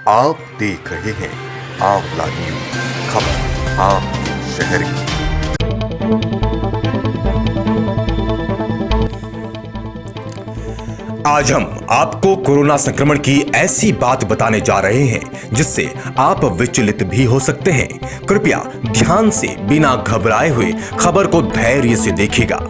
आप देख रहे हैं आंवला न्यूज, खबर आपके शहर की। आज हम आपको कोरोना संक्रमण की ऐसी बात बताने जा रहे हैं जिससे आप विचलित भी हो सकते हैं। कृपया ध्यान से बिना घबराए हुए खबर को धैर्य से देखिएगा।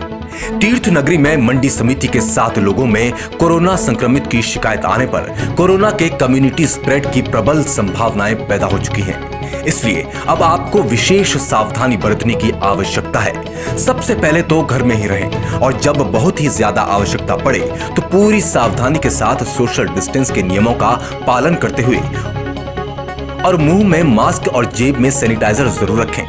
तीर्थ नगरी में मंडी समिति के 7 लोगों में कोरोना संक्रमित की शिकायत आने पर कोरोना के कम्युनिटी स्प्रेड की प्रबल संभावनाएं पैदा हो चुकी हैं। इसलिए अब आपको विशेष सावधानी बरतने की आवश्यकता है। सबसे पहले तो घर में ही रहें और जब बहुत ही ज्यादा आवश्यकता पड़े तो पूरी सावधानी के साथ सोशल डिस्टेंस के नियमों का पालन करते हुए और मुंह में मास्क और जेब में सैनिटाइजर जरूर रखें।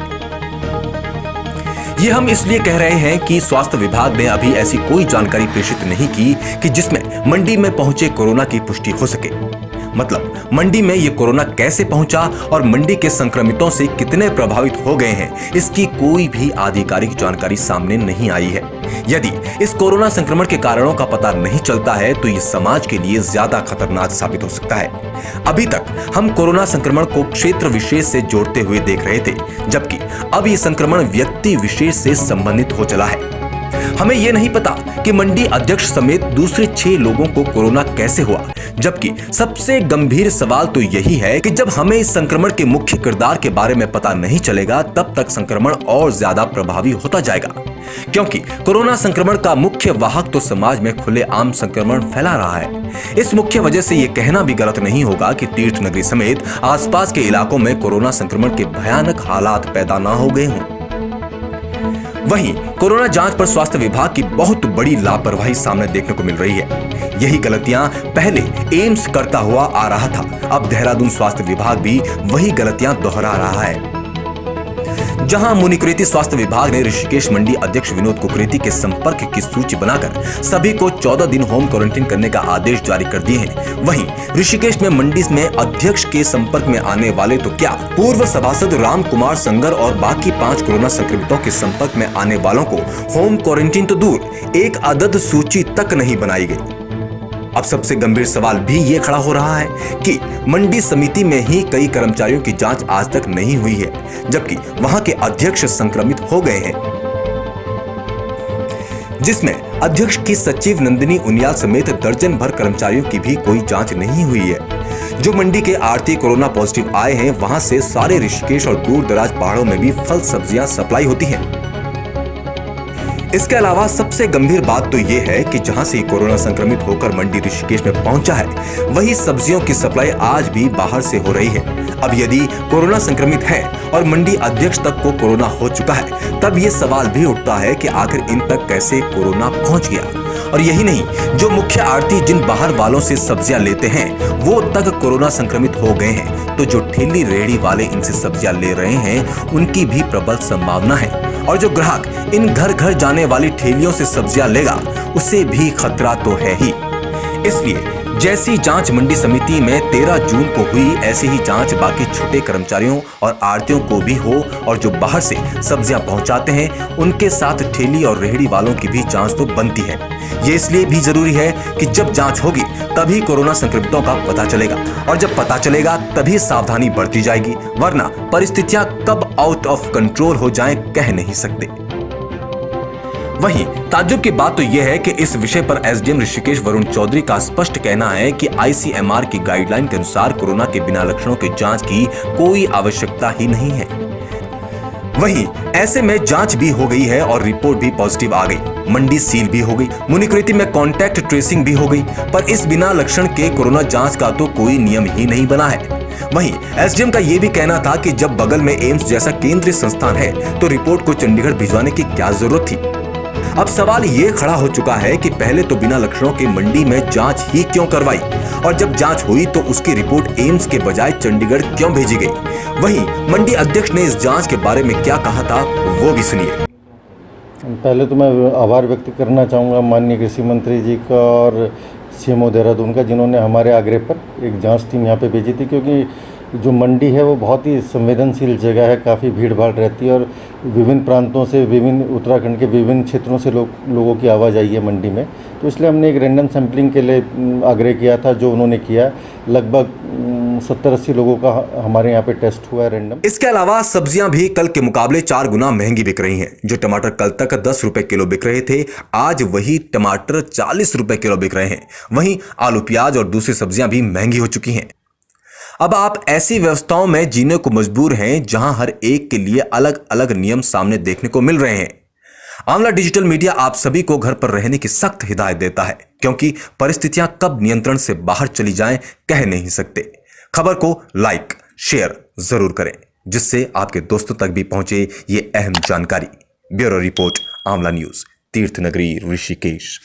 ये हम इसलिए कह रहे हैं कि स्वास्थ्य विभाग ने अभी ऐसी कोई जानकारी प्रेषित नहीं की कि जिसमें मंडी में पहुंचे कोरोना की पुष्टि हो सके। मतलब मंडी में ये कोरोना कैसे पहुंचा और मंडी के संक्रमितों से कितने प्रभावित हो गए हैं, इसकी कोई भी आधिकारिक जानकारी सामने नहीं आई है। यदि इस कोरोना संक्रमण के कारणों का पता नहीं चलता है तो ये समाज के लिए ज्यादा खतरनाक साबित हो सकता है। अभी तक हम कोरोना संक्रमण को क्षेत्र विशेष से जोड़ते हुए देख रहे थे, जबकि अब ये संक्रमण व्यक्ति विशेष से संबंधित हो चला है। हमें यह नहीं पता कि मंडी अध्यक्ष समेत दूसरे 6 लोगों को कोरोना कैसे हुआ, जबकि सबसे गंभीर सवाल तो यही है कि जब हमें इस संक्रमण के मुख्य किरदार के बारे में पता नहीं चलेगा तब तक संक्रमण और ज्यादा प्रभावी होता जाएगा। क्योंकि कोरोना संक्रमण का मुख्य वाहक तो समाज में खुलेआम संक्रमण फैला रहा है। इस मुख्य वजह से यह कहना भी गलत नहीं होगा कि तीर्थ नगरी समेत आसपास के इलाकों में कोरोना संक्रमण के भयानक हालात पैदा न हो गए हों। वहीं कोरोना जांच पर स्वास्थ्य विभाग की बहुत बड़ी लापरवाही सामने देखने को मिल रही है। यही गलतियां पहले एम्स करता हुआ आ रहा था, अब देहरादून स्वास्थ्य विभाग भी वही गलतियां दोहरा रहा है। जहां मुनिकृति स्वास्थ्य विभाग ने ऋषिकेश मंडी अध्यक्ष विनोद कुकरेती के संपर्क की सूची बनाकर सभी को 14 दिन होम क्वारंटीन करने का आदेश जारी कर दिए हैं, वहीं ऋषिकेश में मंडी में अध्यक्ष के संपर्क में आने वाले तो क्या, पूर्व सभासद राम कुमार संगर और बाकी 5 कोरोना संक्रमितों के संपर्क में आने वालों को होम क्वारंटीन तो दूर, एक अदद सूची तक नहीं बनाई गई। अब सबसे गंभीर सवाल भी ये खड़ा हो रहा है कि मंडी समिति में ही कई कर्मचारियों की जांच आज तक नहीं हुई है, जबकि वहां के अध्यक्ष संक्रमित हो गए हैं, जिसमें अध्यक्ष की सचिव नंदिनी उनियाल समेत दर्जन भर कर्मचारियों की भी कोई जांच नहीं हुई है। जो मंडी के आरती कोरोना पॉजिटिव आए हैं, वहां से सारे ऋषिकेश और दूर दराज पहाड़ों में भी फल सब्जियां सप्लाई होती हैं। इसके अलावा सबसे गंभीर बात तो यह है कि जहां से कोरोना संक्रमित होकर मंडी ऋषिकेश में पहुंचा है, वही सब्जियों की सप्लाई आज भी बाहर से हो रही है। अब यदि कोरोना संक्रमित है और मंडी अध्यक्ष तक को कोरोना हो चुका है, तब ये सवाल भी उठता है कि आखिर इन तक कैसे कोरोना पहुंच गया। और यही नहीं, जो मुख्य आड़ती जिन बाहर वालों से सब्जियां लेते हैं वो तक कोरोना संक्रमित हो गए हैं, तो जो ठेली रेहड़ी वाले इनसे सब्जियां ले रहे हैं उनकी भी प्रबल संभावना है। और जो ग्राहक इन घर घर जाने वाली ठेलियों से सब्जियां लेगा उसे भी खतरा तो है ही। इसलिए जैसी जांच मंडी समिति में 13 जून को हुई, ऐसी ही जांच बाकी छूटे कर्मचारियों और आड़तियों को भी हो और जो बाहर से सब्जियां पहुंचाते हैं उनके साथ ठेली और रेहड़ी वालों की भी जांच तो बनती है। ये इसलिए भी जरूरी है कि जब जांच होगी तभी कोरोना संक्रमितों का पता चलेगा, और जब पता चलेगा तभी सावधानी बरती जाएगी, वरना परिस्थितियां कब आउट ऑफ कंट्रोल हो जाएं कह नहीं सकते। वहीं ताज्जुब की बात तो यह है कि इस विषय पर एसडीएम ऋषिकेश वरुण चौधरी का स्पष्ट कहना है कि आईसीएमआर की गाइडलाइन के अनुसार कोरोना के बिना लक्षणों की जांच की कोई आवश्यकता ही नहीं है। वहीं ऐसे में जांच भी हो गई है और रिपोर्ट भी पॉजिटिव आ गई, मंडी सील भी हो गई, मुनिकृति में कॉन्टैक्ट ट्रेसिंग भी हो गई, पर इस बिना लक्षण के कोरोना जांच का तो कोई नियम ही नहीं बना है। वहीं एसडीएम का यह भी कहना था कि जब बगल में एम्स जैसा केंद्रीय संस्थान है तो रिपोर्ट को चंडीगढ़ भिजवाने की क्या जरूरत थी। अब सवाल ये खड़ा हो चुका है कि पहले तो बिना लक्षणों के मंडी में जांच ही क्यों करवाई, और जब जांच हुई तो उसकी रिपोर्ट एम्स के बजाय चंडीगढ़ क्यों भेजी गई। वहीं मंडी अध्यक्ष ने इस जांच के बारे में क्या कहा था वो भी सुनिए। पहले तो मैं आभार व्यक्त करना चाहूँगा माननीय कृषि मंत्री जी का और सीएमओ देहरादून का, जिन्होंने हमारे आग्रह पर एक जांच टीम यहाँ पे भेजी थी, क्योंकि जो मंडी है वो बहुत ही संवेदनशील जगह है, काफ़ी भीड़ भाड़ रहती है और विभिन्न प्रांतों से, विभिन्न उत्तराखंड के विभिन्न क्षेत्रों से लोगों की आवाजाही है मंडी में। तो इसलिए हमने एक रैंडम सैंपलिंग के लिए आग्रह किया था, जो उन्होंने किया। लगभग 70-80 लोगों का हमारे यहाँ पे टेस्ट हुआ है रैंडम। इसके अलावा सब्जियां भी कल के मुकाबले 4 गुना महंगी बिक रही हैं। जो टमाटर कल तक 10 रुपए किलो बिक रहे थे, आज वही टमाटर 40 रुपए किलो बिक रहे हैं। वहीं आलू, प्याज और दूसरी सब्जियां भी महंगी हो चुकी हैं। अब आप ऐसी व्यवस्थाओं में जीने को मजबूर हैं जहां हर एक के लिए अलग अलग नियम सामने देखने को मिल रहे हैं। आंवला डिजिटल मीडिया आप सभी को घर पर रहने की सख्त हिदायत देता है, क्योंकि परिस्थितियां कब नियंत्रण से बाहर चली जाएं कह नहीं सकते। खबर को लाइक शेयर जरूर करें, जिससे आपके दोस्तों तक भी पहुंचे ये अहम जानकारी। ब्यूरो रिपोर्ट, आंवला न्यूज, तीर्थनगरी ऋषिकेश।